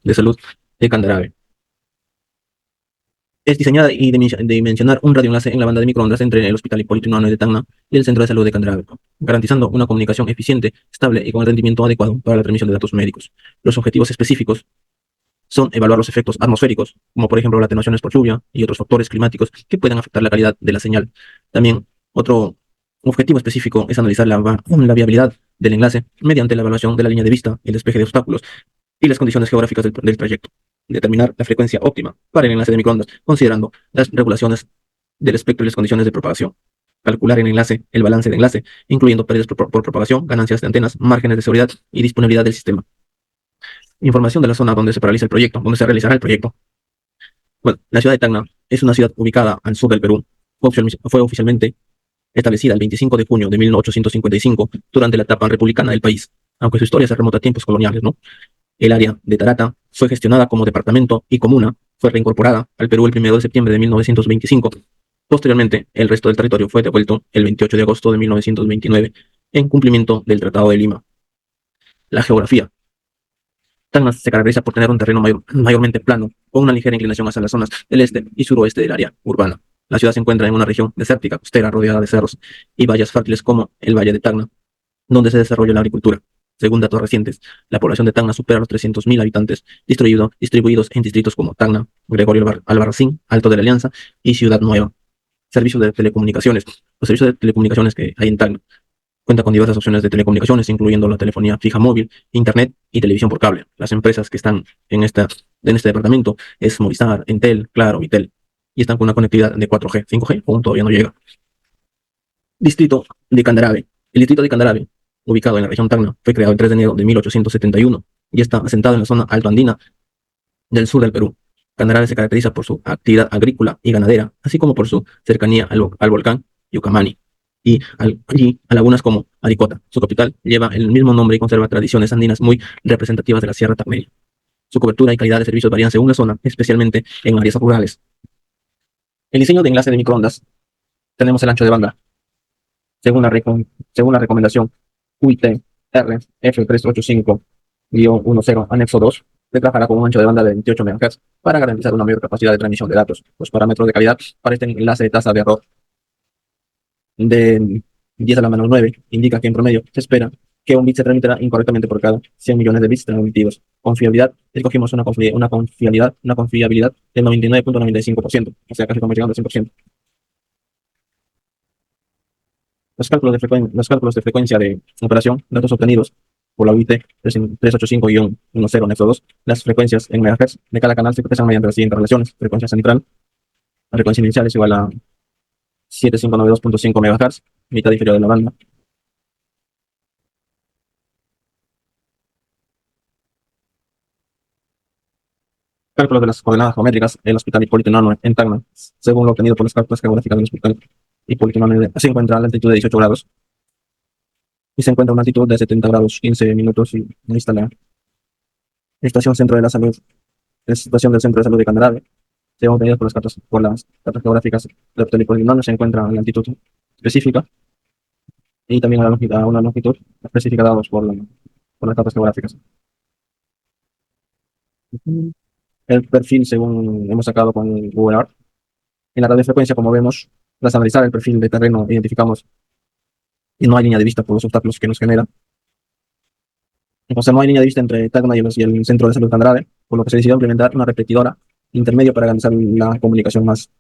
de Salud de Candarave. Es diseñada y dimensionar un radioenlace en la banda de microondas entre el Hospital Hipólito Unanue de Tacna y el Centro de Salud de Candarave, garantizando una comunicación eficiente, estable y con el rendimiento adecuado para la transmisión de datos médicos. Los objetivos específicos son evaluar los efectos atmosféricos, como por ejemplo las atenuaciones por lluvia y otros factores climáticos que puedan afectar la calidad de la señal. También otro objetivo específico es analizar la viabilidad del enlace mediante la evaluación de la línea de vista, el despeje de obstáculos y las condiciones geográficas del trayecto. Determinar la frecuencia óptima para el enlace de microondas, considerando las regulaciones del espectro y las condiciones de propagación. Calcular el enlace, el balance de enlace, incluyendo pérdidas por propagación, ganancias de antenas, márgenes de seguridad y disponibilidad del sistema. Información de la zona donde se realiza el proyecto, donde se realizará el proyecto. Bueno, la ciudad de Tacna es una ciudad ubicada al sur del Perú. Fue oficialmente establecida el 25 de junio de 1855 durante la etapa republicana del país, aunque su historia se remonta a tiempos coloniales, ¿no? El área de Tarata fue gestionada como departamento y comuna, fue reincorporada al Perú el 1 de septiembre de 1925. Posteriormente, el resto del territorio fue devuelto el 28 de agosto de 1929 en cumplimiento del Tratado de Lima. La geografía. Tacna se caracteriza por tener un terreno mayormente plano, con una ligera inclinación hacia las zonas del este y suroeste del área urbana. La ciudad se encuentra en una región desértica, costera, rodeada de cerros y valles fértiles como el Valle de Tacna, donde se desarrolla la agricultura. Según datos recientes, la población de Tacna supera los 300.000 habitantes, distribuidos en distritos como Tacna, Gregorio Albarracín, Alto de la Alianza y Ciudad Nueva. Servicios de telecomunicaciones. Los servicios de telecomunicaciones que hay en Tacna cuenta con diversas opciones de telecomunicaciones, incluyendo la telefonía fija móvil, internet y televisión por cable. Las empresas que están en este departamento es Movistar, Entel, Claro, Vitel, y están con una conectividad de 4G, 5G, aún todavía no llega. Distrito de Candarave. El distrito de Candarave, ubicado en la región Tacna, fue creado el 3 de enero de 1871 y está asentado en la zona altoandina del sur del Perú. Candarave se caracteriza por su actividad agrícola y ganadera, así como por su cercanía al volcán Yucamani y a lagunas como Aricota. Su capital lleva el mismo nombre y conserva tradiciones andinas muy representativas de la Sierra Tacneña. Su cobertura y calidad de servicios varían según la zona, especialmente en áreas rurales. El diseño de enlace de microondas. Tenemos el ancho de banda. Según la recomendación UIT R F385-10 anexo 2, se trabajará con un ancho de banda de 28 MHz para garantizar una mayor capacidad de transmisión de datos. Los parámetros de calidad para este enlace de tasa de error de 10 a la menos 9 indica que en promedio se espera que un bit se transmitirá incorrectamente por cada 100 millones de bits transmitidos. Confiabilidad, escogimos una confiabilidad del 99.95%, o sea, casi estamos llegando al 100%. Los cálculos de frecuencia de operación, datos obtenidos por la UIT 385-10 anexo 2, las frecuencias en MHz de cada canal se expresan mediante las siguientes relaciones. Frecuencia central, la frecuencia inicial es igual a 7592.5 MHz, mitad inferior de la banda. Cálculos de las coordenadas geométricas del Hospital Hipólito Unanue en Tacna, según lo obtenido por las cálculos geográficas del Hospital Hipólito Unanue, se encuentra a la altitud de 18 grados y se encuentra a una altitud de 70 grados 15 minutos y ahí está la estación Centro de la Salud, la situación del Centro de Salud de Candarave, según obtenidas por las cartas geográficas del Hospital Hipólito Unanue, se encuentra a la altitud específica y también a una longitud específica dados por las cartas geográficas. El perfil, según hemos sacado con Google Earth, en la radiofrecuencia, como vemos, tras analizar el perfil de terreno, identificamos y no hay línea de vista por los obstáculos que nos genera. Entonces no hay línea de vista entre Tacna y el Centro de Salud Candarave, por lo que se decidió implementar una repetidora intermedio para garantizar la comunicación más.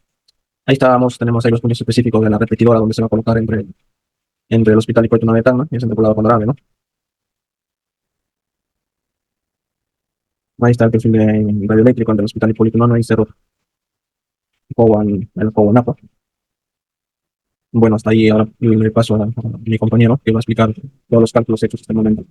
Ahí estábamos, tenemos ahí los puntos específicos de la repetidora donde se va a colocar entre el Hospital Hipólito Unanue de Tacna y el Centro Poblado Candarave, ¿no? Ahí está el perfil de radioeléctrico entre el Hospital Hipólito Unanue y Cerro el Napa. Bueno, hasta ahí ahora le paso a mi compañero que va a explicar todos los cálculos hechos hasta el momento.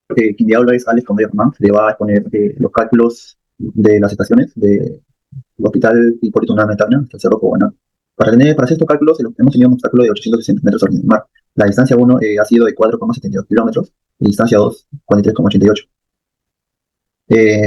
Quien le habla es Alex Conde Román, le va a exponer los cálculos de las estaciones del Hospital Hipólito Unanue de Tacna hasta el Cerro Coguaná. Para hacer estos cálculos hemos tenido un obstáculo de 860 metros sobre el mar. La distancia 1 ha sido de 4,72 kilómetros y distancia 2, 43,88.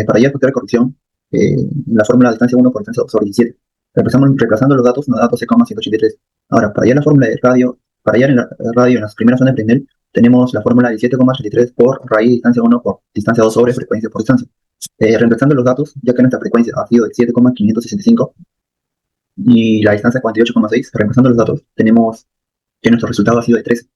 Para ya efectuar la corrección, la fórmula de distancia 1 por distancia 2 sobre 17. Reemplazando los datos se 183. Ahora, para hallar la fórmula de radio, para hallar el radio en las primeras zonas de Brinell, tenemos la fórmula de 7,83 por raíz de distancia 1 por distancia 2 sobre frecuencia por distancia. Reemplazando los datos, ya que nuestra frecuencia ha sido de 7,565 y la distancia 48,6, reemplazando los datos, tenemos que nuestro resultado ha sido de 13.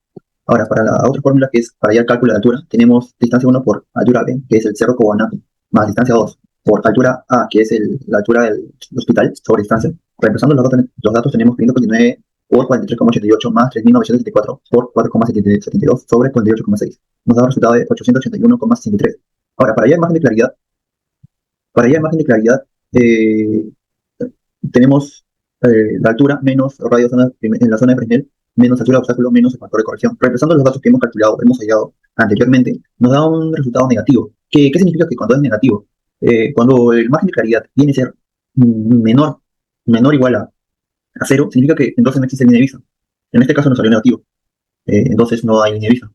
Ahora, para la otra fórmula, que es para ya el cálculo de altura, tenemos distancia 1 por altura B, que es el Cerro Cobanaco, más distancia 2 por altura A, que es la altura del hospital sobre distancia. Reemplazando los datos tenemos 529 por 43,88 más 3.974 por 4,72 sobre 48,6. Nos da un resultado de 881,63. Ahora, para ya imagen de claridad, eh, tenemos la altura menos radio en la zona de Fresnel, menos altura de obstáculo, menos el factor de corrección. Reemplazando los datos que hemos calculado, hemos hallado anteriormente, nos da un resultado negativo. ¿Qué significa que cuando es negativo? Cuando el margen de claridad viene a ser menor o igual a cero, significa que entonces no existe línea de vista. En este caso nos salió negativo, entonces no hay línea de vista.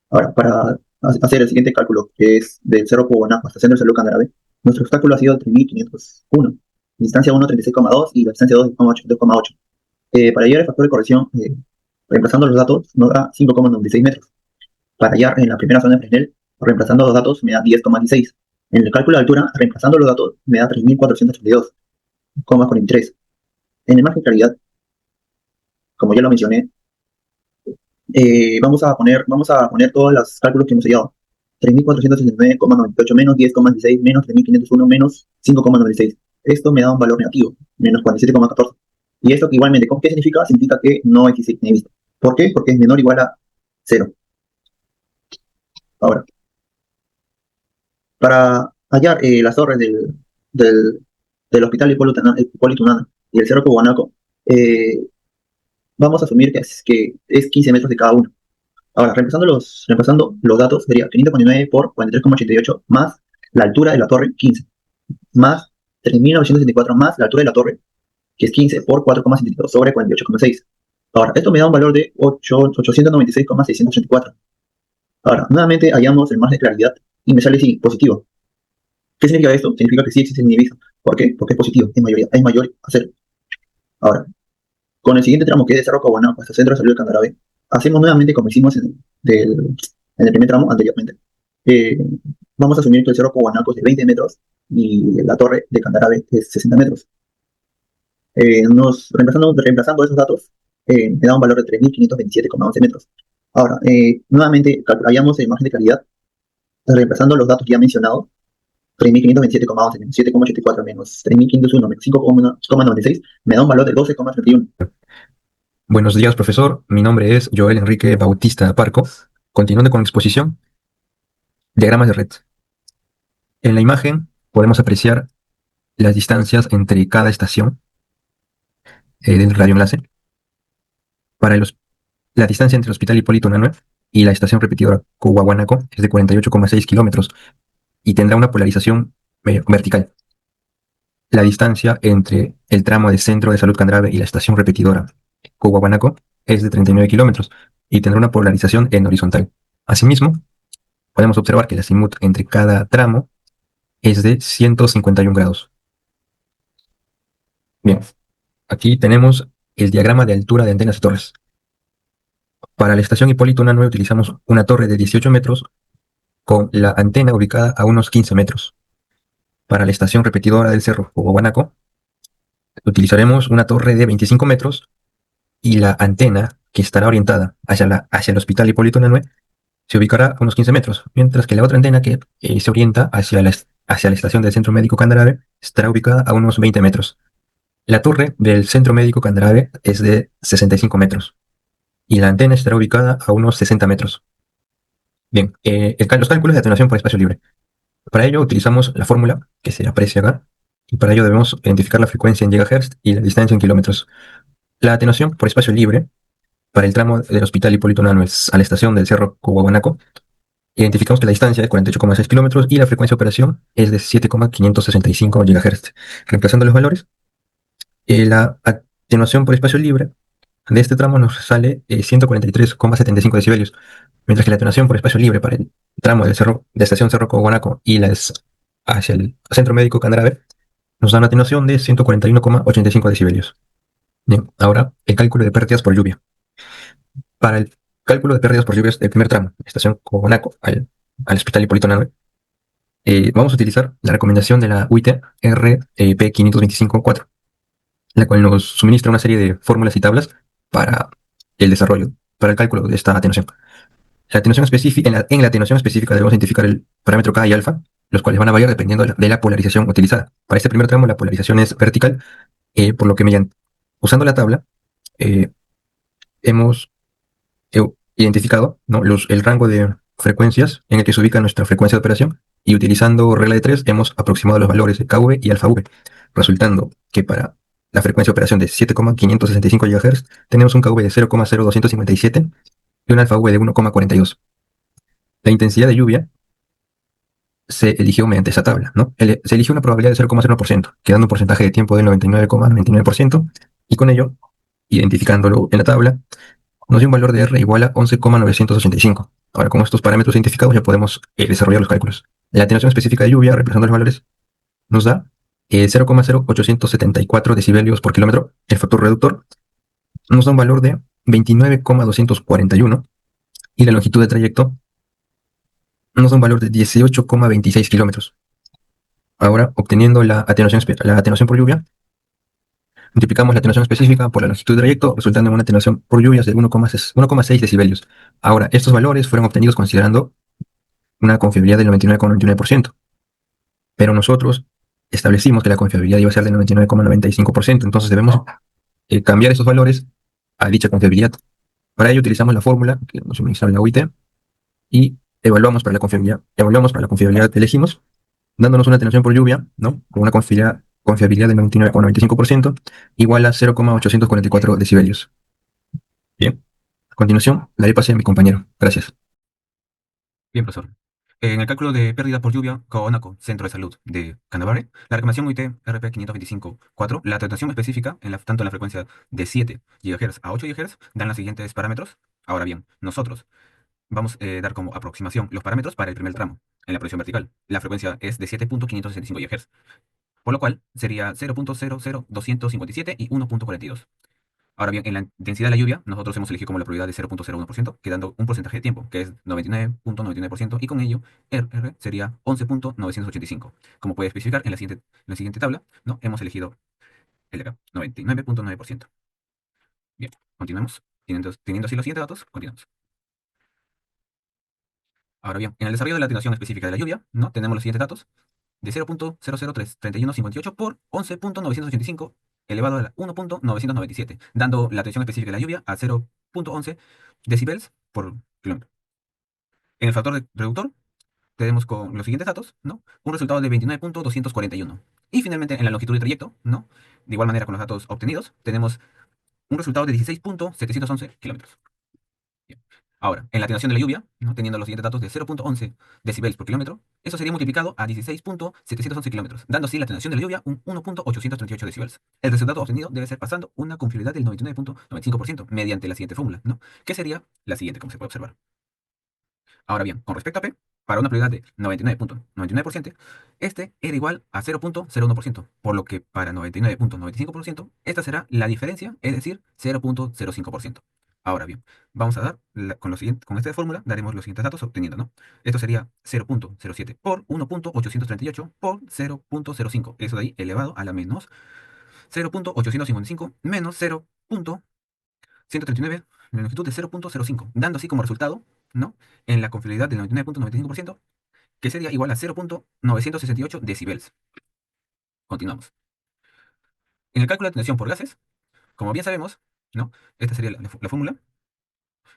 Ahora, para hacer el siguiente cálculo, que es del Cerro Cubanaco hasta Centro de Salud Candarave, nuestro obstáculo ha sido 3.501, distancia 1, 36,2 y la distancia 2, 2,8. Para hallar el factor de corrección, reemplazando los datos, nos da 5,96 metros. Para hallar en la primera zona de Fresnel, reemplazando los datos, me da 10,16. En el cálculo de altura, reemplazando los datos, me da 3.432,43. En el margen de claridad, como ya lo mencioné, vamos a poner todos los cálculos que hemos hallado. 3.469,98 menos 10,16 menos 3.501 menos 5,96. Esto me da un valor negativo, menos 47,14. Y esto igualmente, ¿qué significa? Significa que no existe línea de vista. ¿Por qué? Porque es menor o igual a 0. Ahora, para hallar las torres del Hospital Hipólito Unanue y el Cerro Cubanaco, vamos a asumir que es 15 metros de cada uno. Ahora, reemplazando los datos, sería 549 por 43,88 más la altura de la torre, 15, más 3.964 más la altura de la torre, que es 15 por 4,72 sobre 48,6. Ahora, esto me da un valor de 896,684. Ahora, nuevamente hallamos el margen de claridad y me sale sí, positivo. ¿Qué significa esto? Significa que sí existe línea de vista. ¿Por qué? Porque es positivo, es mayor a 0. Ahora, con el siguiente tramo, que es de Cerro Cobanaco hasta Centro de Salud de Candarave, hacemos nuevamente como hicimos en el primer tramo anteriormente. Eh, Vamos a asumir que el Cerro Cobanaco es de 20 metros y la torre de Candarave es 60 metros. Reemplazando esos datos, me da un valor de 3.527,11 metros. Ahora, nuevamente hallamos el margen de claridad, reemplazando los datos ya mencionados, 3.527,11 menos 7,84 menos 3.501 menos 5,96, me da un valor de 12,31. Buenos días, profesor. Mi nombre es Joel Enrique Bautista Parco. Continuando con la exposición, diagramas de red. En la imagen podemos apreciar las distancias entre cada estación del radioenlace. Para la distancia entre el Hospital Hipólito Unanue y la estación repetidora Coahuanaco es de 48,6 kilómetros y tendrá una polarización vertical. La distancia entre el tramo de Centro de Salud Candarave y la estación repetidora Coahuanaco es de 39 kilómetros y tendrá una polarización en horizontal. Asimismo, podemos observar que el azimut entre cada tramo es de 151 grados. Bien, aquí tenemos el diagrama de altura de antenas y torres. Para la estación Hipólito Unanue utilizamos una torre de 18 metros con la antena ubicada a unos 15 metros. Para la estación repetidora del Cerro Coahuanaco utilizaremos una torre de 25 metros y la antena que estará orientada hacia el Hospital Hipólito Unanue se ubicará a unos 15 metros, mientras que la otra antena que se orienta hacia la estación del Centro Médico Candarave estará ubicada a unos 20 metros. La torre del Centro Médico Candarave es de 65 metros y la antena estará ubicada a unos 60 metros. Bien, los cálculos de atenuación por espacio libre. Para ello utilizamos la fórmula que se aprecia acá y para ello debemos identificar la frecuencia en gigahertz y la distancia en kilómetros. La atenuación por espacio libre para el tramo del Hospital Hipólito Unanue a la estación del Cerro Coahuanaco, identificamos que la distancia es 48,6 kilómetros y la frecuencia de operación es de 7,565 GHz. Reemplazando los valores, la atenuación por espacio libre de este tramo nos sale 143,75 decibelios, mientras que la atenuación por espacio libre para el tramo de estación Cerro Coahuanaco y hacia el Centro Médico Candarave nos da una atenuación de 141,85 decibelios. Bien, ahora el cálculo de pérdidas por lluvia. Para el cálculo de pérdidas por lluvias del primer tramo, estación Cogonaco al Hospital Hipólito Unanue, vamos a utilizar la recomendación de la UIT RP 525.4, la cual nos suministra una serie de fórmulas y tablas para el desarrollo, para el cálculo de esta atenuación. La atenuación específica, en la atenuación específica debemos identificar el parámetro K y alfa, los cuales van a variar dependiendo de la polarización utilizada. Para este primer tramo la polarización es vertical, por lo que usando la tabla hemos identificado, ¿no?, el rango de frecuencias en el que se ubica nuestra frecuencia de operación, y utilizando regla de 3 hemos aproximado los valores de KV y alfa V, resultando que para la frecuencia de operación de 7,565 GHz tenemos un KV de 0,0257 y un alfa V de 1,42. La intensidad de lluvia se eligió mediante esa tabla, ¿no? Se eligió una probabilidad de 0,01%, quedando un porcentaje de tiempo del 99,99%, y con ello, identificándolo en la tabla, nos dio un valor de R igual a 11,985. Ahora, con estos parámetros identificados ya podemos desarrollar los cálculos. La atenuación específica de lluvia, reemplazando los valores, nos da 0,0874 decibelios por kilómetro. El factor reductor nos da un valor de 29,241, y la longitud de trayecto nos da un valor de 18,26 kilómetros. Ahora, obteniendo la atenuación por lluvia, multiplicamos la atenuación específica por la longitud de trayecto, resultando en una atenuación por lluvias de 1,6 decibelios. Ahora, estos valores fueron obtenidos considerando una confiabilidad del 99,99%, pero nosotros establecimos que la confiabilidad iba a ser del 99,95%, entonces debemos cambiar esos valores a dicha confiabilidad. Para ello utilizamos la fórmula que nos suministra la UIT y evaluamos para la confiabilidad que elegimos, dándonos una atenuación por lluvia, ¿no?, con una confiabilidad del 99,95%, igual a 0,844 decibelios. Bien, a continuación, le doy pase a mi compañero. Gracias. Bien, profesor. En el cálculo de pérdida por lluvia, CONACO, Centro de Salud de Canterbury, la recomendación UIT RP 525.4, la atenuación específica, tanto en la frecuencia de 7 GHz a 8 GHz, dan los siguientes parámetros. Ahora bien, nosotros vamos a dar como aproximación los parámetros para el primer tramo, en la proyección vertical. La frecuencia es de 7.565 GHz, por lo cual sería 0.00257 y 1.42. Ahora bien, en la densidad de la lluvia, nosotros hemos elegido como la probabilidad de 0.01%, quedando un porcentaje de tiempo, que es 99.99%, y con ello, R sería 11.985. Como puede especificar en la siguiente tabla, ¿no?, hemos elegido el de acá, 99.9%. Bien, continuemos. Teniendo así los siguientes datos, continuamos. Ahora bien, en el desarrollo de la atenuación específica de la lluvia, ¿no?, tenemos los siguientes datos: de 0.0033158 por 11.985 elevado a la 1.997, dando la tensión específica de la lluvia a 0.11 decibels por kilómetro. En el factor reductor tenemos con los siguientes datos, ¿no?, un resultado de 29.241. Y finalmente en la longitud de trayecto, ¿no?, de igual manera con los datos obtenidos, tenemos un resultado de 16.711 kilómetros. Ahora, en la atenuación de la lluvia, ¿no?, teniendo los siguientes datos de 0.11 decibels por kilómetro, eso sería multiplicado a 16.711 kilómetros, dando así la atenuación de la lluvia un 1.838 decibels. El resultado obtenido debe ser pasando una confiabilidad del 99.95% mediante la siguiente fórmula, ¿no?, que sería la siguiente, como se puede observar. Ahora bien, con respecto a P, para una probabilidad de 99.99%, este era igual a 0.01%, por lo que para 99.95%, esta será la diferencia, es decir, 0.05%. Ahora bien, vamos a dar, con esta fórmula, daremos los siguientes datos obteniendo, ¿no? Esto sería 0.07 por 1.838 por 0.05. Eso de ahí elevado a la menos 0.855 menos 0.139, la longitud de 0.05, dando así como resultado, ¿no?, en la confiabilidad del 99.95%, que sería igual a 0.968 decibels. Continuamos. En el cálculo de atenuación por gases, como bien sabemos, ¿no?, esta sería la fórmula.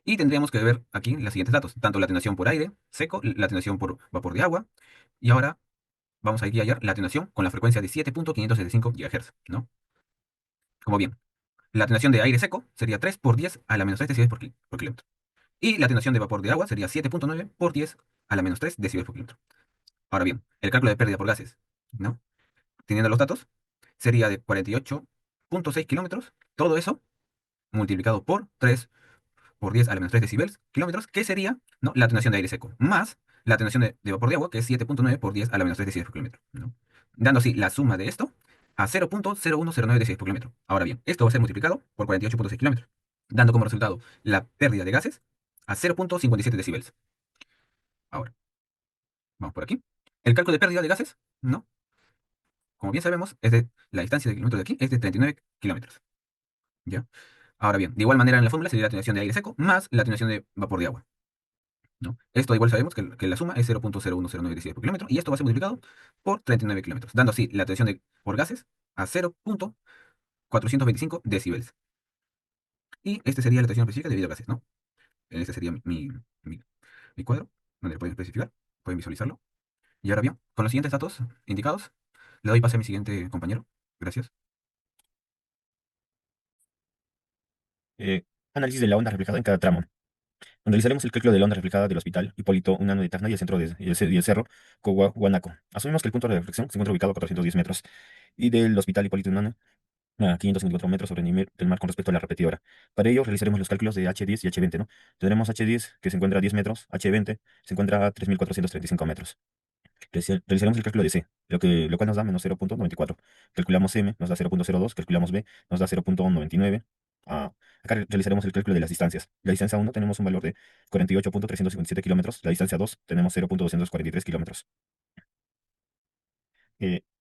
Y tendríamos que ver aquí los siguientes datos, tanto la atenuación por aire seco, la atenuación por vapor de agua, y ahora vamos a hallar la atenuación con la frecuencia de 7.565 GHz, ¿no? Como bien, la atenuación de aire seco sería 3 por 10 a la menos 3 decibelios por kilómetro. Y la atenuación de vapor de agua sería 7.9 por 10 a la menos 3 decibelios por kilómetro. Ahora bien, el cálculo de pérdida por gases, ¿no?, teniendo los datos, sería de 48.6 kilómetros, todo eso multiplicado por 3 por 10 a la menos 3 decibels kilómetros, que sería, ¿no?, la atenuación de aire seco, más la atenuación de vapor de agua, que es 7.9 por 10 a la menos 3 decibelios por kilómetro, ¿no?, dando así la suma de esto a 0.0109 decibelios por kilómetro. Ahora bien, esto va a ser multiplicado por 48.6 kilómetros, dando como resultado la pérdida de gases a 0.57 decibeles. Ahora, vamos por aquí. El cálculo de pérdida de gases, ¿no? Como bien sabemos, la distancia del kilómetro de aquí es de 39 kilómetros. ¿Ya? Ahora bien, de igual manera en la fórmula sería la atenuación de aire seco más la atenuación de vapor de agua, ¿no? Esto igual sabemos que la suma es 0.0109 decibeles por kilómetro y esto va a ser multiplicado por 39 kilómetros, dando así la atenuación por gases a 0.425 decibeles. Y esta sería la atenuación específica debido a gases, ¿no? Este sería mi, mi cuadro, donde lo pueden especificar, pueden visualizarlo. Y ahora bien, con los siguientes datos indicados, le doy pase a mi siguiente compañero. Gracias. Eh, Análisis de la onda reflejada en cada tramo. Analizaremos el cálculo de la onda reflejada del Hospital Hipólito Unanue de Tacna y el centro y el cerro Coahuanaco. Asumimos que el punto de reflexión se encuentra ubicado a 410 metros y del Hospital Hipólito Unanue a 554 metros sobre el nivel del mar con respecto a la repetidora. Para ello realizaremos los cálculos de H10 y H20, ¿no? Tendremos H10 que se encuentra a 10 metros, H20 se encuentra a 3.435 metros. Realizaremos el cálculo de C, lo cual nos da menos 0.94. Calculamos M, nos da 0.02. Calculamos B, nos da 0.99. Acá realizaremos el cálculo de las distancias. La distancia 1 tenemos un valor de 48.357 kilómetros. La distancia 2 tenemos 0.243 kilómetros.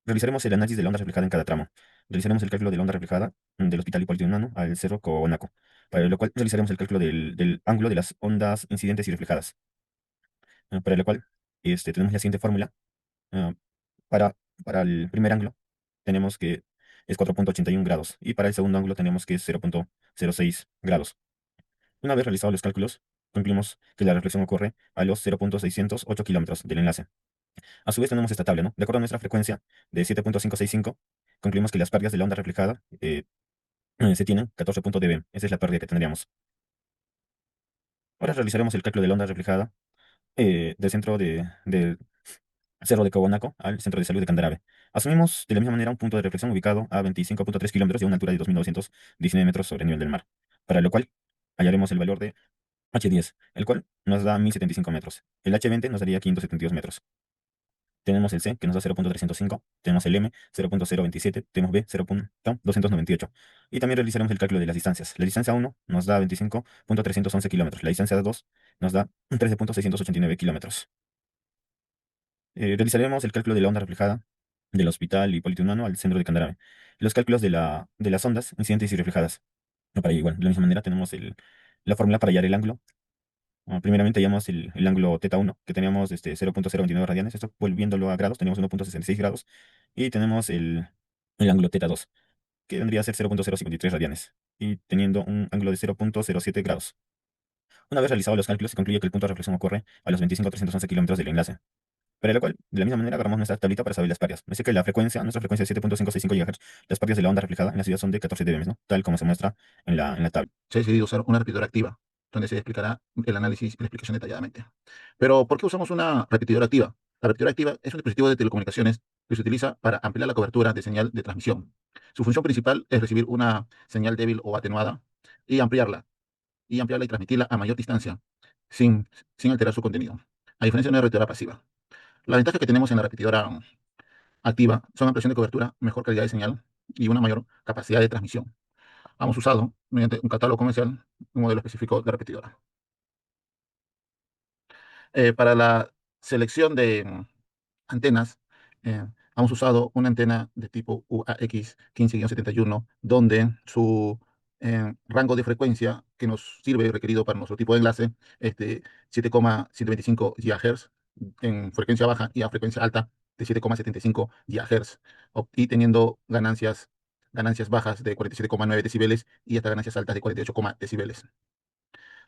Realizaremos el análisis de la onda reflejada en cada tramo. Realizaremos el cálculo de la onda reflejada del Hospital Hipólito Unanue al Cerro Conaco, para lo cual realizaremos el cálculo del ángulo de las ondas incidentes y reflejadas. Para lo cual tenemos la siguiente fórmula. Ah, para, para el primer ángulo tenemos que es 4.81 grados y para el segundo ángulo tenemos que es 0.06 grados. Una vez realizados los cálculos, concluimos que la reflexión ocurre a los 0.608 kilómetros del enlace. A su vez tenemos esta tabla, ¿no? De acuerdo a nuestra frecuencia de 7.565, concluimos que las pérdidas de la onda reflejada se tienen 14 dB. Esa es la pérdida que tendríamos. Ahora realizaremos el cálculo de la onda reflejada del centro del Cerro de Cobonaco al Centro de Salud de Candarave. Asumimos de la misma manera un punto de reflexión ubicado a 25.3 kilómetros y a una altura de 2.919 metros sobre el nivel del mar, para lo cual hallaremos el valor de H10, el cual nos da 1.075 metros. El H20 nos daría 572 metros. Tenemos el C, que nos da 0.305, tenemos el M, 0.027, tenemos B, 0.298. Y también realizaremos el cálculo de las distancias. La distancia 1 nos da 25.311 kilómetros. La distancia 2 nos da 13.689 kilómetros. Realizaremos el cálculo de la onda reflejada del Hospital Hipólito Unanue al centro de Candarave. Los cálculos de las ondas incidentes y reflejadas. Para ello, igual, de la misma manera tenemos la fórmula para hallar el ángulo. Primeramente hallamos el ángulo θ1, que teníamos 0.029 radianes. Esto volviéndolo a grados, tenemos 1.66 grados. Y tenemos el ángulo θ2, que vendría a ser 0.053 radianes. Y teniendo un ángulo de 0.07 grados. Una vez realizados los cálculos, se concluye que el punto de reflexión ocurre a los 25.311 kilómetros del enlace. Para lo cual, de la misma manera, agarramos nuestra tablita para saber las pérdidas. Dice que nuestra frecuencia es 7.565 GHz, las pérdidas de la onda reflejada en la ciudad son de 14 dB, ¿no? Tal como se muestra en la tabla. Se ha decidido usar una repetidora activa, donde se explicará el análisis y la explicación detalladamente. Pero, ¿por qué usamos una repetidora activa? La repetidora activa es un dispositivo de telecomunicaciones que se utiliza para ampliar la cobertura de señal de transmisión. Su función principal es recibir una señal débil o atenuada y ampliarla, y transmitirla a mayor distancia, sin, sin alterar su contenido, a diferencia de una repetidora pasiva. La ventaja que tenemos en la repetidora activa son ampliación de cobertura, mejor calidad de señal y una mayor capacidad de transmisión. Hemos usado, mediante un catálogo comercial, un modelo específico de repetidora. Para la selección de antenas, hemos usado una antena de tipo UAX 15-71, donde su rango de frecuencia que nos sirve requerido para nuestro tipo de enlace es de 7,125 GHz en frecuencia baja y a frecuencia alta de 7,75 GHz, y teniendo ganancias bajas de 47,9 decibeles y hasta ganancias altas de 48, decibeles.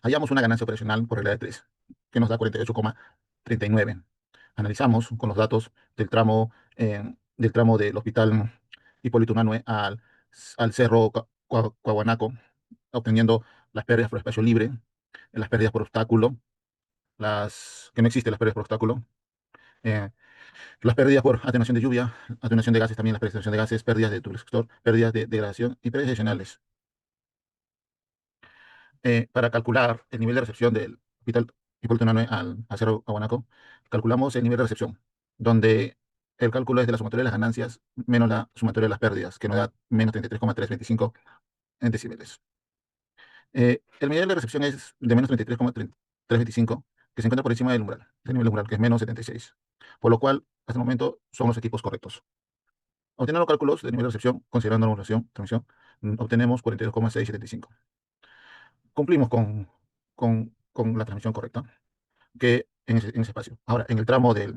Hallamos una ganancia operacional por regla de 3, que nos da 48,39. Analizamos con los datos del tramo del Hospital Hipólito Unanue al Cerro Coahuanaco, obteniendo las pérdidas por espacio libre, las pérdidas por obstáculo, que no existen las pérdidas por obstáculo, eh, las pérdidas por atenuación de lluvia, atenuación de gases, también las pérdidas de gases, pérdidas de turbosector, pérdidas de degradación y pérdidas adicionales. Para calcular el nivel de recepción del Hospital Hipólito Unanue al Cerro Aguanaco, calculamos el nivel de recepción, donde el cálculo es de la sumatoria de las ganancias menos la sumatoria de las pérdidas, que nos da menos 33,325 en decibeles. El nivel de recepción es de menos 33,3 325, que se encuentra por encima del umbral, del nivel umbral, que es menos 76. Por lo cual, hasta el momento, son los equipos correctos. Obteniendo los cálculos de nivel de recepción, considerando la modulación, transmisión, obtenemos 42,675. Cumplimos con la transmisión correcta, que en ese espacio. Ahora, en el tramo de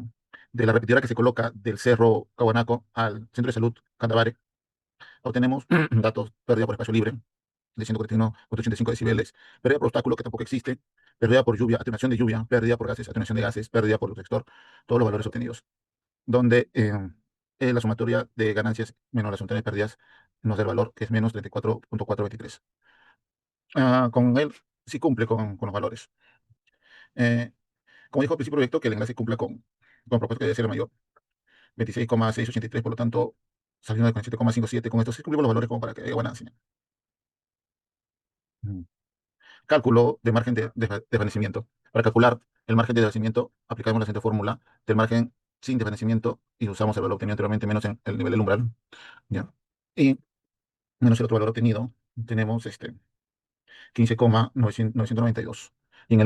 la repetidora que se coloca del Cerro Caguanaco al Centro de Salud Candabare, obtenemos datos pérdida por espacio libre de 141,85 decibeles, pérdida por obstáculo, que tampoco existe, pérdida por lluvia, atenuación de lluvia, pérdida por gases, atenuación de gases, pérdida por sector, todos los valores obtenidos, donde la sumatoria de ganancias menos la sumatoria de pérdidas nos da el valor que es menos 34,423. Con él sí cumple con los valores. Eh, Como dijo al principio del proyecto, que el enlace cumpla con propósito que debe ser el mayor, 26,683, por lo tanto, saliendo de 47,57, con esto sí cumplimos los valores como para que haya ganancia. Mm. Cálculo de margen de desvanecimiento. Para calcular el margen de desvanecimiento, aplicamos la siguiente fórmula del margen sin desvanecimiento y usamos el valor obtenido anteriormente menos en el nivel del umbral, ¿ya? Y menos el otro valor obtenido, tenemos 15,992. Y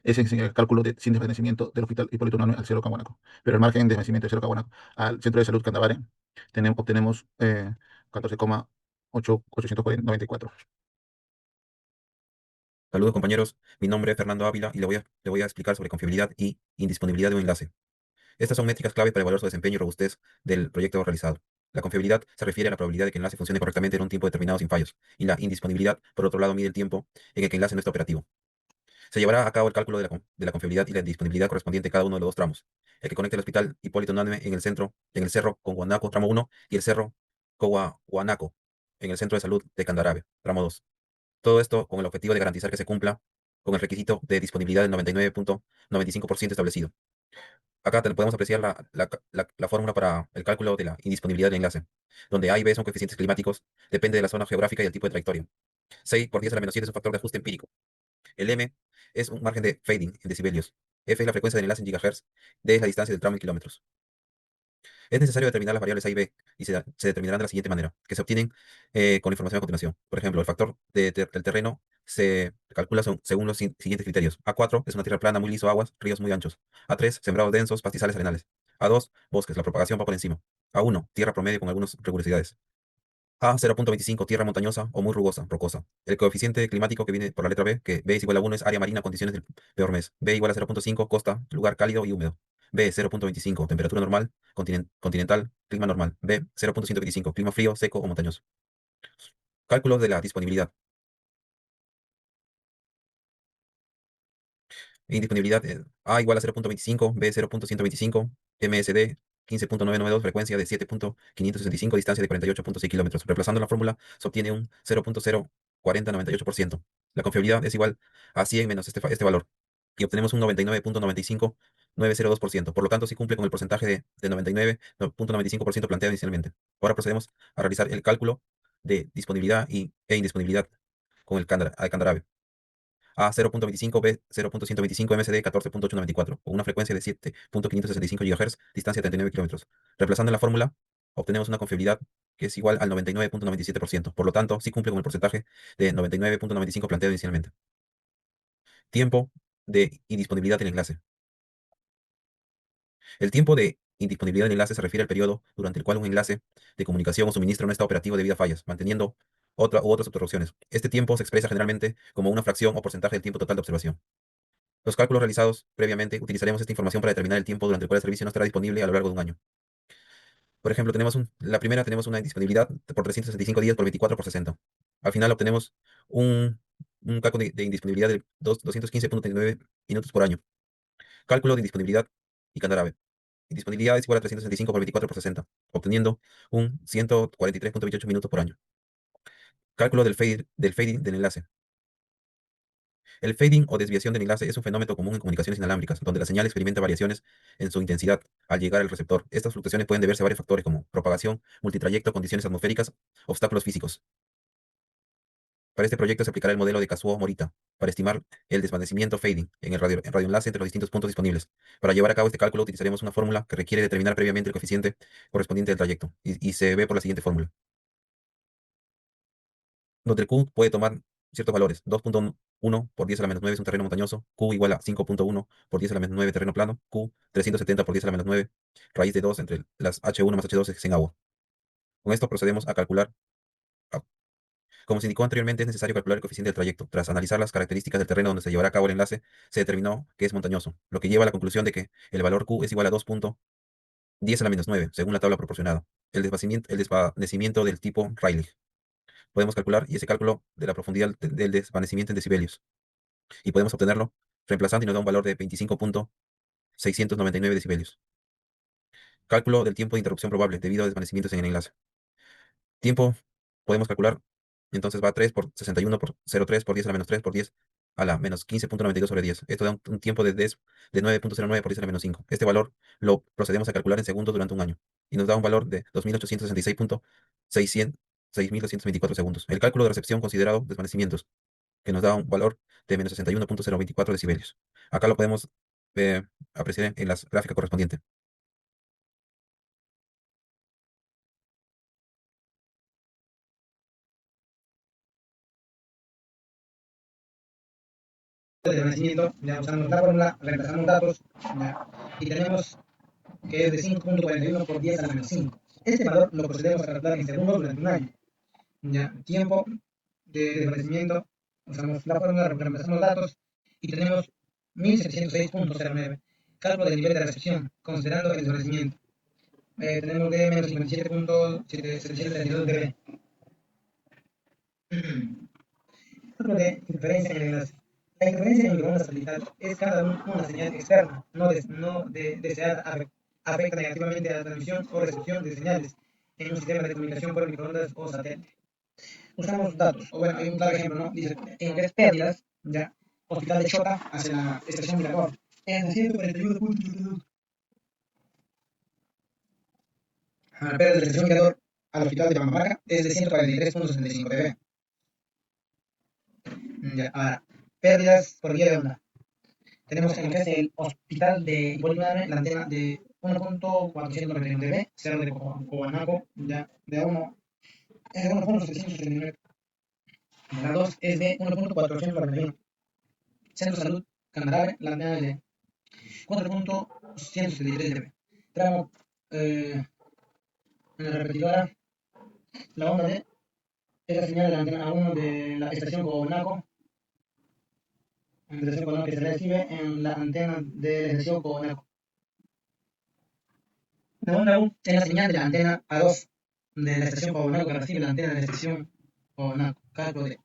ese es en el cálculo de sin desvanecimiento del Hospital Hipólito Unanue al Cerro Caguanaco. Pero el margen de desvanecimiento del Cerro Caguanaco al Centro de Salud Candabare obtenemos 14,894. Saludos compañeros, mi nombre es Fernando Ávila y le voy a explicar sobre confiabilidad y indisponibilidad de un enlace. Estas son métricas clave para evaluar su desempeño y robustez del proyecto realizado. La confiabilidad se refiere a la probabilidad de que el enlace funcione correctamente en un tiempo determinado sin fallos, y la indisponibilidad, por otro lado, mide el tiempo en el que el enlace no está operativo. Se llevará a cabo el cálculo de la confiabilidad y la disponibilidad correspondiente a cada uno de los dos tramos, el que conecta el Hospital Hipólito Unanue en el Cerro con Guanaco, tramo 1, y el Cerro Guanaco, en el Centro de Salud de Candarave, tramo 2. Todo esto con el objetivo de garantizar que se cumpla con el requisito de disponibilidad del 99,95% establecido. Acá podemos apreciar la fórmula para el cálculo de la indisponibilidad del enlace, donde A y B son coeficientes climáticos, depende de la zona geográfica y el tipo de trayectoria. 6 por 10 a la menos 7 es un factor de ajuste empírico. El M es un margen de fading en decibelios. F es la frecuencia del enlace en gigahertz. D es la distancia del tramo en kilómetros. Es necesario determinar las variables A y B y se determinarán de la siguiente manera, que se obtienen con la información a continuación. Por ejemplo, el factor del terreno se calcula según los siguientes criterios. A4 es una tierra plana, muy liso, aguas, ríos muy anchos. A3, sembrados densos, pastizales arenales. A2, bosques, la propagación va por encima. A1, tierra promedio con algunas rigurosidades. A 0,25, tierra montañosa o muy rugosa, rocosa. El coeficiente climático que viene por la letra B, que B es igual a 1, es área marina, condiciones del peor mes. B igual a 0,5, costa, lugar cálido y húmedo. B 0,25, temperatura normal, continental, clima normal. B 0,125, clima frío, seco o montañoso. Cálculos de la disponibilidad. Indisponibilidad, A igual a 0,25, B 0,125, MSD 15,992, frecuencia de 7,565, distancia de 48,6 kilómetros. Reemplazando la fórmula, se obtiene un 0,04098%. La confiabilidad es igual a 100 menos este valor, y obtenemos un 99,95902%. Por lo tanto, sí cumple con el porcentaje de 99,95% planteado inicialmente. Ahora procedemos a realizar el cálculo de disponibilidad e indisponibilidad con el Candarave. A 0,25, B 0,125, MSD 14,894, con una frecuencia de 7,565 GHz, distancia de 39 kilómetros. Reemplazando en la fórmula, obtenemos una confiabilidad que es igual al 99,97%. Por lo tanto, sí cumple con el porcentaje de 99,95 planteado inicialmente. Tiempo de indisponibilidad del enlace. El tiempo de indisponibilidad del enlace se refiere al periodo durante el cual un enlace de comunicación o suministro no está operativo debido a fallas, manteniendo otras interrupciones. Este tiempo se expresa generalmente como una fracción o porcentaje del tiempo total de observación. Los cálculos realizados previamente utilizaremos esta información para determinar el tiempo durante el cual el servicio no estará disponible a lo largo de un año. Por ejemplo, la primera tenemos una disponibilidad por 365 días por 24 por 60. Al final obtenemos un cálculo de indisponibilidad de 215,39 minutos por año. Cálculo de indisponibilidad y Candarave. Indisponibilidad es igual a 365 por 24 por 60, obteniendo un 143,28 minutos por año. Cálculo del fading del enlace. El fading o desviación del enlace es un fenómeno común en comunicaciones inalámbricas, donde la señal experimenta variaciones en su intensidad al llegar al receptor. Estas fluctuaciones pueden deberse a varios factores como propagación, multitrayecto, condiciones atmosféricas, obstáculos físicos. Para este proyecto se aplicará el modelo de Kazuo-Morita para estimar el desvanecimiento fading en el radioenlace entre los distintos puntos disponibles. Para llevar a cabo este cálculo utilizaremos una fórmula que requiere determinar previamente el coeficiente correspondiente del trayecto y se ve por la siguiente fórmula, donde el Q puede tomar ciertos valores. 2.1 por 10 a la menos 9 es un terreno montañoso. Q igual a 5.1 por 10 a la menos 9 terreno plano. Q 370 por 10 a la menos 9 raíz de 2 entre las H1 más H2 es en agua. Con esto procedemos a calcular. ah, Como se indicó anteriormente, es necesario calcular el coeficiente del trayecto. Tras analizar las características del terreno donde se llevará a cabo el enlace, se determinó que es montañoso, lo que lleva a la conclusión de que el valor Q es igual a 2.10 a la menos 9, según la tabla proporcionada. El desvanecimiento del tipo Rayleigh. Podemos calcular y ese cálculo de la profundidad del desvanecimiento en decibelios. Y podemos obtenerlo reemplazando y nos da un valor de 25.699 decibelios. Cálculo del tiempo de interrupción probable debido a desvanecimientos en el enlace. Tiempo, podemos calcular, entonces va 3 por 61 por 0,3 por 10 a la menos 3 por 10 a la menos 15.92 sobre 10. Esto da un tiempo de 9.09 por 10 a la menos 5. Este valor lo procedemos a calcular en segundos durante un año y nos da un valor de 2.866.624 segundos. El cálculo de recepción considerado desvanecimientos, que nos da un valor de menos 61.024 decibelios. Acá lo podemos eh, apreciar en la gráfica correspondiente. De desvanecimiento, ya usamos la fórmula, reemplazamos datos, ya, y tenemos que es de 5.41 por 10 a la menos 5. Este valor lo procedemos a calcular en segundos durante un año. Ya, tiempo de desvanecimiento, usamos la fórmula, reemplazamos datos y tenemos 1706.09. Cálculo del nivel de recepción, considerando el desvanecimiento. Tenemos de menos 57.732 dB. Cálculo de interferencia en el enlace. La interferencia en microondas orbital es cada una señal externa, no deseada, afecta negativamente a la transmisión o recepción de señales en un sistema de comunicación por microondas o satélite. Usamos datos, o bueno, hay un claro ejemplo, ¿no? Dice, en lo que es pérdidas, ya, Hospital de Chota hacia la estación Mirador, es de 141.82. A la pérdida de la estación Mirador al Hospital de Pamparca es de 143.65 dB. Ya, ahora, pérdidas por vía de onda. Tenemos en lo que es el Hospital de Hipólito Unanue la antena de 1.491 dB, cerro de Coanaco, ya, de 1, es de 1.779. La 2 es de 1.441. Centro de Salud Candarave, la antena es de 4.173 dB. Tramo en la repetidora, la onda D es la señal de la antena A1 de la estación Coanaco, que se recibe en la antena de la estación Coanaco. La onda U es la señal de la antena A2 de la estación Coanaco que recibe la antena de la estación Coanaco. Cálculo de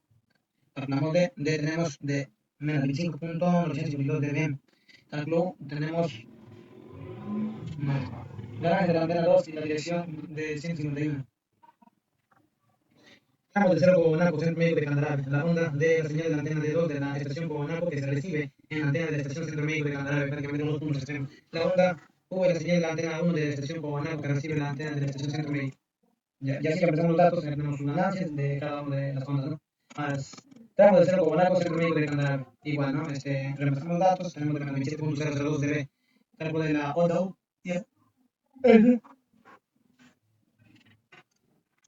hablamos de tenemos de menos 25.952 dBm. Cálculo tenemos la rango de la antena 2 y la dirección de 151. Tramo del cerro Coanaco, centro médico de Candarave. La onda de la señal de la antena de 2 de la estación Coanaco que se recibe en la antena de la estación centro médico de Candarave, prácticamente unos puntos extremos. La onda U es la señal de la antena 1 de la estación Coanaco que recibe la antena de la estación centro médico. Ya sí que empezamos los datos, tenemos un análisis de cada una de las ondas, ¿no? Más tramo del cerro Coanaco, centro médico de Candarave. Igual, ¿no? Reemplazamos los datos, tenemos de menos 27.002 dB. Cálculo de la onda U.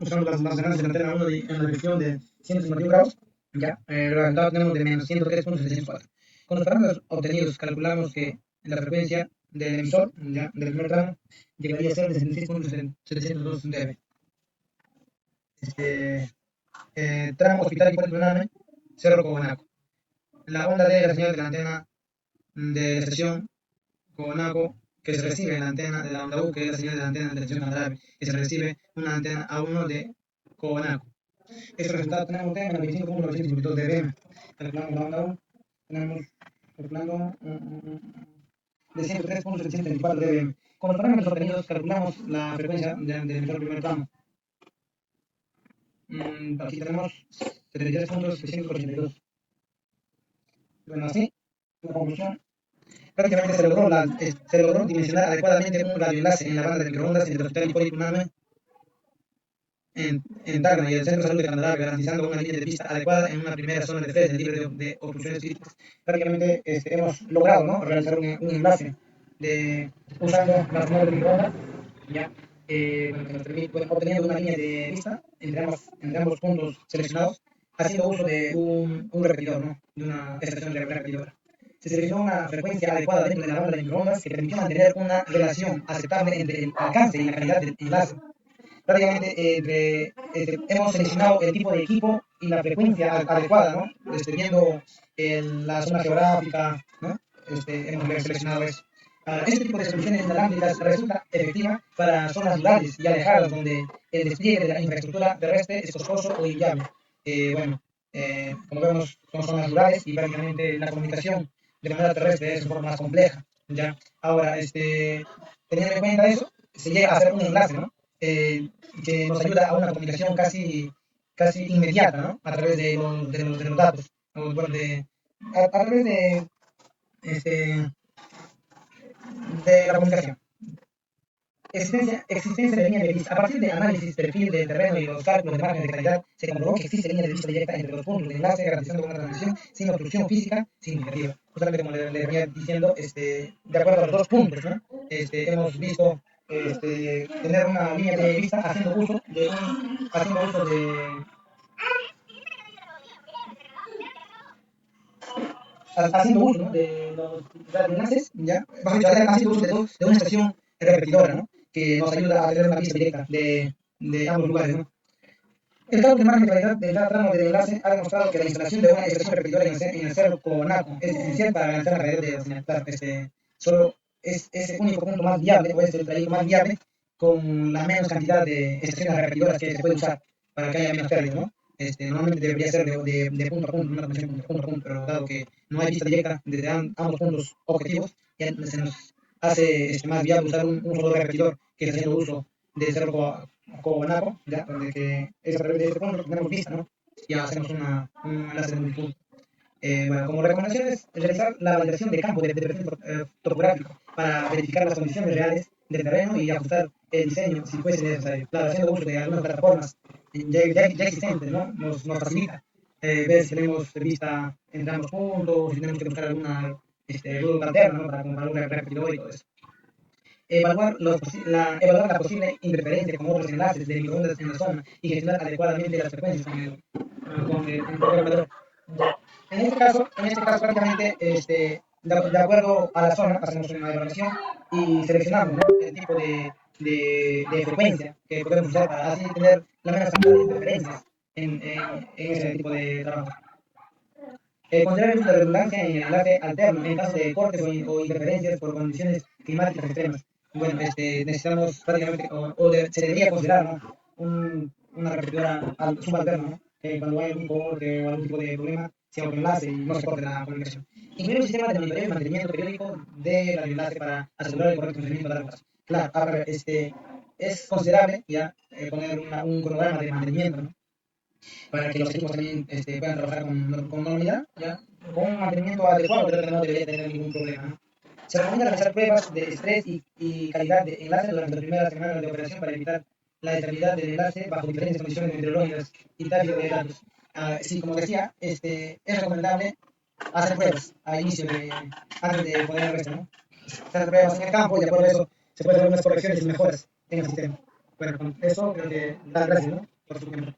Usamos las ganancias de la antena 1 en la dirección de 151 grados, ya, el resultado tenemos de menos 103.704. Con los parámetros obtenidos calculamos que la frecuencia del emisor, ya, del primer tramo, llegaría a ser de 76.702 dB. Tramo Hospital Hipólito Unanue, Cerro Coanaco. La onda de la señal de la antena de la estación Coanaco que se recibe en la antena de la onda U, que es la señal de la antena de la estación Candarave, que se recibe una antena A1 de Coanaco. Ese resultado tenemos de menos 25.952 dB. Calculamos la onda U, tenemos calculando de 103.724 dB. Con los parámetros obtenidos calculamos la frecuencia del emisor primer tramo. Aquí tenemos 73.682. Bueno, así, la conclusión. Prácticamente se logró dimensionar adecuadamente un radioenlace en la banda de microondas entre el Hospital Hipólito Unanue en Tacna y el Centro de Salud de Candarave, garantizando una línea de pista adecuada en una primera zona de FES libre de obstrucciones críticas. Prácticamente hemos logrado, ¿no?, realizar un enlace usando la señal de microondas, ya, que nos permite, obteniendo una línea de pista entre ambos puntos seleccionados haciendo uso de un repetidor, ¿no? De una estación repetidora. Se seleccionó una frecuencia adecuada dentro de la banda de microondas que permitió mantener una relación aceptable entre el alcance y la calidad del enlace. Prácticamente hemos seleccionado el tipo de equipo y la frecuencia adecuada, ¿no? Viendo la zona geográfica, ¿no? Hemos seleccionado eso. Este tipo de soluciones inalámbricas resulta efectiva para zonas rurales y alejadas donde el despliegue de la infraestructura terrestre es costoso o inviable. Como vemos, son zonas rurales y prácticamente la comunicación de manera terrestre es un poco más compleja. ¿Ya? Ahora, teniendo en cuenta eso, se llega a hacer un enlace, ¿no? Que nos ayuda a una comunicación casi inmediata, ¿no? A través de los datos, o, bueno, a través de la comunicación. Existencia de líneas de vista. A partir del análisis del perfil del terreno y los cálculos de márgenes de calidad, se comprobó que existe línea de vista directa entre los puntos de enlace, garantizando una transmisión sin obstrucción física significativa. Justamente como le venía diciendo, de acuerdo a los dos puntos, ¿no? Hemos visto tener una línea de vista haciendo uso de haciendo uso, ¿no? de los enlaces, ¿ya? Haciendo uso de una estación repetidora, ¿no? Que nos ayuda a tener una vista directa de ambos lugares, ¿no? El cálculo de margen de calidad del tramo del enlace ha demostrado que la instalación de una estación repetidora en el cerro Conaco es esencial para garantizar la calidad de la señal. Claro, solo es el único punto más viable, o es el trayecto más viable, con la menos cantidad de estaciones repetidoras que se puede usar para que haya menos pérdidas, ¿no? Normalmente debería ser de punto a punto, una conexión de punto a punto, pero dado que no hay vista directa desde ambos puntos objetivos, ya se nos hace más viable usar un solo repetidor que está haciendo uso de cerro Conaco, ya, donde que es a través de este punto que tenemos vista, ¿no? Ya hacemos un enlace de multipunto. Bueno, como recomendación es realizar la validación de campo de perfil topográfico para verificar las condiciones reales del terreno y ajustar el diseño si fuese necesario. Claro, haciendo uso de algunas plataformas ya existentes, ¿no? Nos facilita ver si tenemos vista entre ambos puntos, si tenemos que buscar alguna ruta alterna, ¿no? Para comparar un repetidor y todo eso. Evaluar la posible interferencia con otros enlaces de microondas en la zona y gestionar adecuadamente las frecuencias con el programador. En este caso prácticamente, de acuerdo a la zona, hacemos una evaluación y seleccionamos, ¿no? El tipo de frecuencia que podemos usar para así tener la menos cantidad de interferencias en ese tipo de trabajo. Considerar el uso de redundancia en el enlace alterno en caso de cortes o interferencias por condiciones climáticas extremas. Bueno, necesitamos prácticamente, se debería considerar, ¿no? Una repetidora subalterna, ¿no? Cuando hay algún corte o algún tipo de problema, se autoenlace y no se corte la comunicación. Incluir un sistema de monitoreo y mantenimiento periódico de la enlace para asegurar el correcto funcionamiento a largo plazo. Claro, a ver, es considerable ya poner un cronograma de mantenimiento, ¿no? Para que los equipos también puedan trabajar con normalidad, ¿ya? Con un mantenimiento adecuado, creo que no debería tener ningún problema, ¿no? Se recomienda realizar pruebas de estrés y calidad de enlace durante las primeras semanas de operación para evitar la estabilidad del enlace bajo diferentes condiciones meteorológicas y tráfico de datos. Sí, como decía, es recomendable hacer pruebas antes de poner el resto, ¿no? Hacer pruebas en el campo y de acuerdo a eso se pueden hacer unas correcciones y mejoras en el sistema. Bueno, con eso creo que da gracias, ¿no? Por su tiempo.